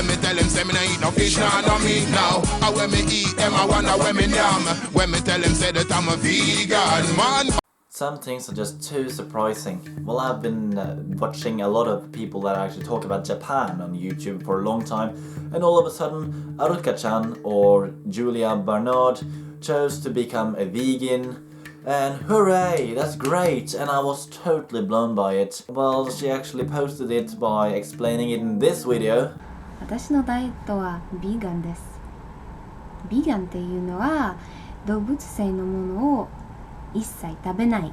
When me tell him say me no eat no fish, nah, no meat now. And when me eat them, I wonder when me yam. When me tell him say that I'm a vegan, man. Some things are just too surprising. Well, I've been watching a lot of people that actually talk about Japan on YouTube for a long time, and all of a sudden Aralka-chan or Julia Barnard chose to become a vegan, and hooray, that's great, and I was totally blown by it. Well, she actually posted it by explaining it in this video. 私のダイエットはビーガンです。ビーガンっていうのは動物性のものを一切食べない。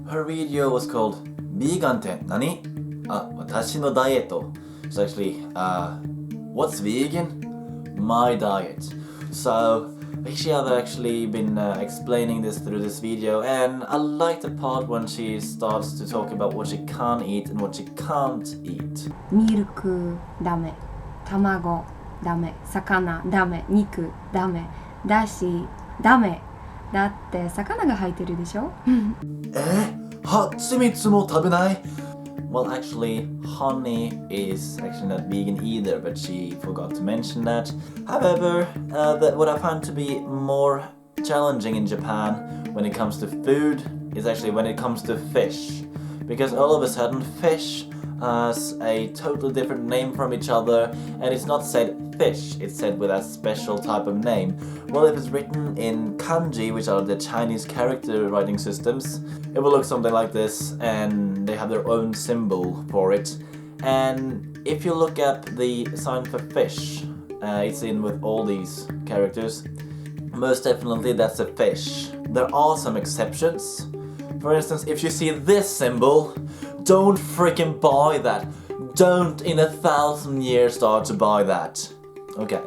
Her video was called ビーガンって何? 私のダイエット. So actually, what's vegan? My diet. So she has actually been explaining this through this video, and I like the part when she starts to talk about what she can eat and what she can't eat. ミルクダメ、卵ダメ、魚ダメ、肉ダメ、だしダメ。だって魚が入ってるでしょ？蜂蜜も食べない? Well, actually, honey is actually not vegan either, but she forgot to mention that. However, what I find to be more challenging in Japan when it comes to food is actually when it comes to fish. Because all of a sudden, fish has a totally different name from each other, and it's not said fish, it's said with a special type of name. Well, if it's written in kanji, which are the Chinese character writing systems, it will look something like this, and they have their own symbol for it. And if you look up the sign for fish, it's in with all these characters. Most definitely that's a fish. There are some exceptions. For instance, if you see this symbol, don't freaking buy that. Don't in 1,000 years start to buy that. Okay.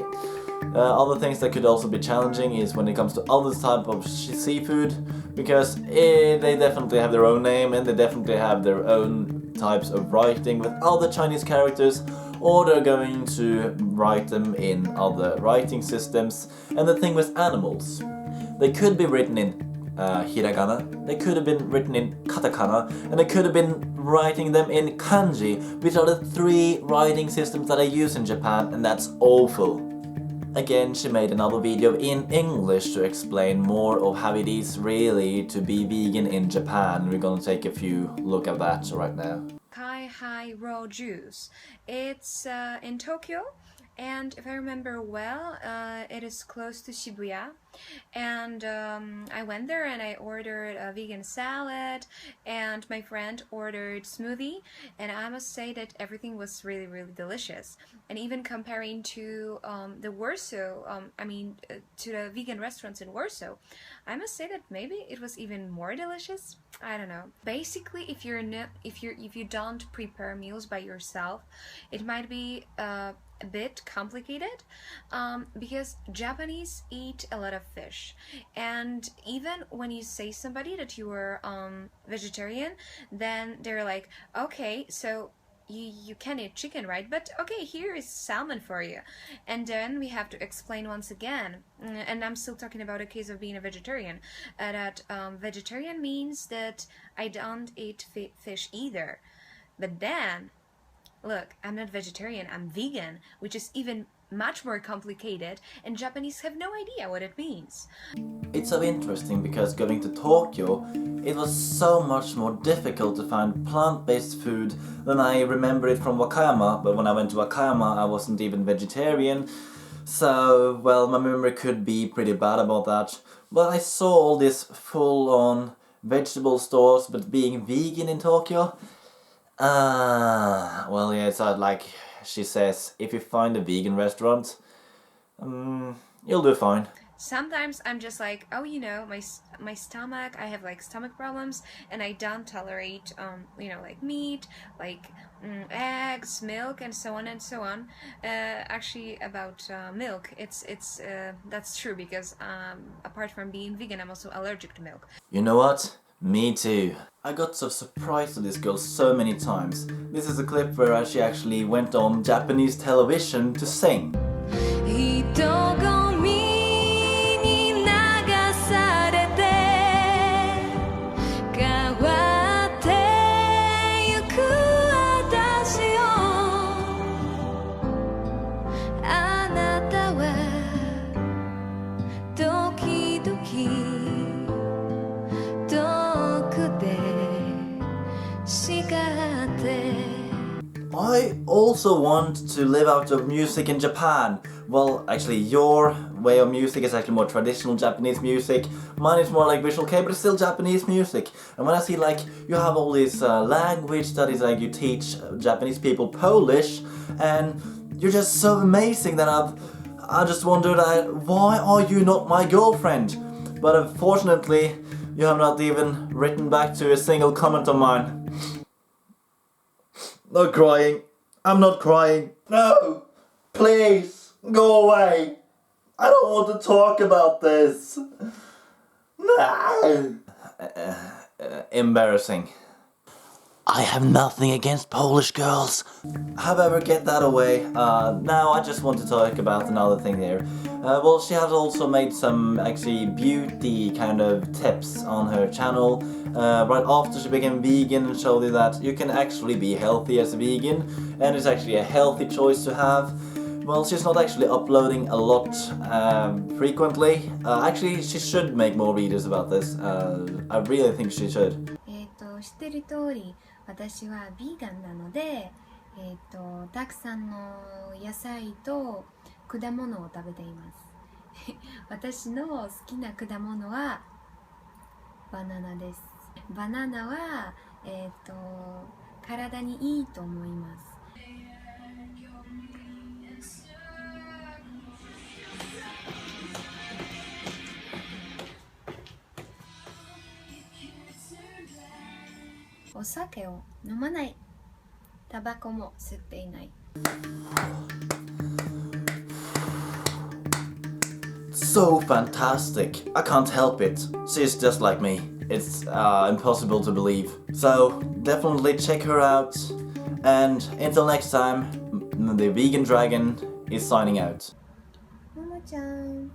Other things that could also be challenging is when it comes to other type of seafood, because they definitely have their own name and they definitely have their own types of writing with other Chinese characters, or they're going to write them in other writing systems. And the thing with animals, they could be written in hiragana, they could have been written in katakana, and they could have been writing them in kanji, which are the 3 writing systems that I use in Japan, and that's awful. Again, she made another video in English to explain more of how it is really to be vegan in Japan. We're gonna take a few look at that right now. Kai raw juice. It's in Tokyo, and if I remember well, it is close to Shibuya. And I went there and I ordered a vegan salad, and my friend ordered smoothie, and I must say that everything was really delicious. And even comparing to the Warsaw, to the vegan restaurants in Warsaw, I must say that maybe it was even more delicious. I don't know. Basically, if you don't prepare meals by yourself, it might be a bit complicated, because Japanese eat a lot of fish, and even when you say somebody that you are vegetarian, then they're like, okay, so you can eat chicken, right? But okay, here is salmon for you. And then we have to explain once again, and I'm still talking about a case of being a vegetarian, that vegetarian means that I don't eat fish either. But then, look, I'm not vegetarian, I'm vegan, which is even much more complicated, and Japanese have no idea what it means. It's so interesting because going to Tokyo, it was so much more difficult to find plant-based food than I remember it from Wakayama, but when I went to Wakayama I wasn't even vegetarian, so, well, my memory could be pretty bad about that. But I saw all these full-on vegetable stores, but being vegan in Tokyo, well, yeah, it's like she says, if you find a vegan restaurant, you'll do fine. Sometimes I'm just like, oh, you know, my stomach, I have like stomach problems, and I don't tolerate, like meat, like eggs, milk, and so on and so on. Actually, about milk, that's true, because apart from being vegan, I'm also allergic to milk. You know what? Me too. I got so surprised with this girl so many times. This is a clip where she actually went on Japanese television to sing. also want to live out of music in Japan. Well, actually, your way of music is actually more traditional Japanese music. Mine is more like visual kei, but it's still Japanese music. And when I see like you have all this language studies, like you teach Japanese people Polish, and you're just so amazing that I just wondered, why are you not my girlfriend? But unfortunately, you have not even written back to a single comment on mine. Not crying. I'm not crying. No! Please! Go away! I don't want to talk about this! No! Embarrassing. I have nothing against Polish girls. However, get that away. Now I just want to talk about another thing here. Well, she has also made some actually beauty kind of tips on her channel right after she became vegan, and showed you that you can actually be healthy as a vegan, and it's actually a healthy choice to have. Well, she's not actually uploading a lot frequently. Actually, she should make more videos about this. I really think she should. 知ってる通り、私はビーガンなので、たくさんの野菜と果物を食べています。私の好きな果物はバナナです。バナナは、体にいいと思います。お酒を飲まない。タバコも吸っていない。So fantastic. I can't help it. She's just like me. It's impossible to believe. So definitely check her out. And until next time, the Vegan Dragon is signing out. ももちゃん。